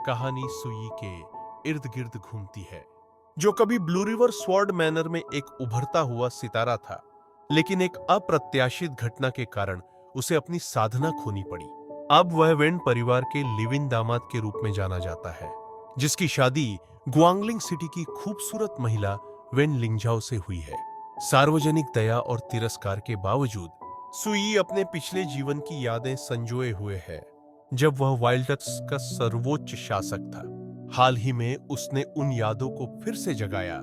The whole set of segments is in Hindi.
कहानी सुई के इर्द गिर्द घूमती है, जो कभी ब्लू रिवर स्वॉर्ड मैनर में एक उभरता हुआ सितारा था, लेकिन एक अप्रत्याशित घटना के कारण उसे अपनी साधना खोनी पड़ी। अब वह वेन परिवार के लिव इन दामाद के रूप में जाना जाता है, जिसकी शादी गुआंगलिंग सिटी की खूबसूरत महिला वेन लिंगजाओ से हुई है। सार्वजनिक दया और तिरस्कार के बावजूद सुई अपने पिछले जीवन की यादें संजोए हुए है, जब वह वाइल्डक्स का सर्वोच्च शासक था। हाल ही में उसने उन यादों को फिर से जगाया,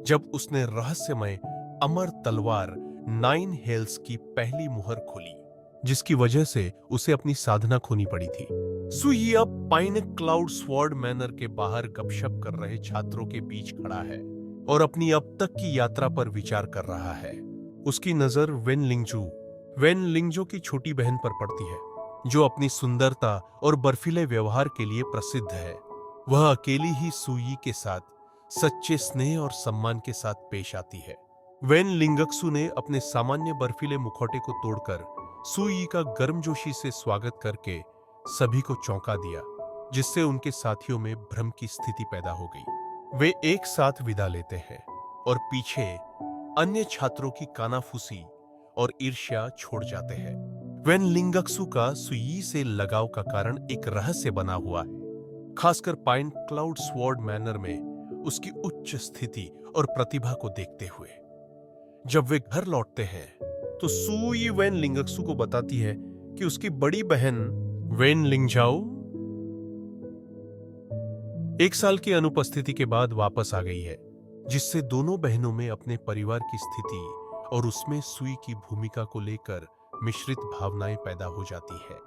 जब उसने रहस्यमय अमर तलवार नाइन हेल्स की पहली मुहर खोली, जिसकी वजह से उसे अपनी साधना खोनी पड़ी थी। सुई अब पाइन क्लाउड स्वॉर्ड मैनर के बाहर गपशप कर रहे छात्रों के बीच खड़ा है और अपनी अब तक की यात्रा पर विचार कर रहा है। उसकी नजर वेन लिंगजो की छोटी बहन पर पड़ती है, जो अपनी सुंदरता और बर्फीले व्यवहार के लिए प्रसिद्ध है। वह अकेली ही सुई के साथ सच्चे स्नेह और सम्मान के साथ पेश आती है। वेन लिंगक्सू ने अपने सामान्य बर्फीले मुखौटे को तोड़कर सुई का गर्मजोशी से स्वागत करके सभी को चौंका दिया, जिससे उनके साथियों में भ्रम की स्थिति पैदा हो गई। वे एक साथ विदा लेते हैं और पीछे अन्य छात्रों की कानाफूसी और ईर्ष्या छोड़ जाते हैं। वेन लिंगक्सू का सुई से लगाव का कारण एक रहस्य बना हुआ है, खासकर पाइन क्लाउड स्वॉर्ड मैनर में उसकी उच्च स्थिति और प्रतिभा को देखते हुए। जब वे घर लौटते हैं तो सुई वेन लिंगक्सू को बताती है कि उसकी बड़ी बहन वेन लिंगजाओ 1 साल की अनुपस्थिति के बाद वापस आ गई है, जिससे दोनों बहनों में अपने परिवार की स्थिति और उसमें सुई की भूमिका को लेकर मिश्रित भावनाएं पैदा हो जाती है।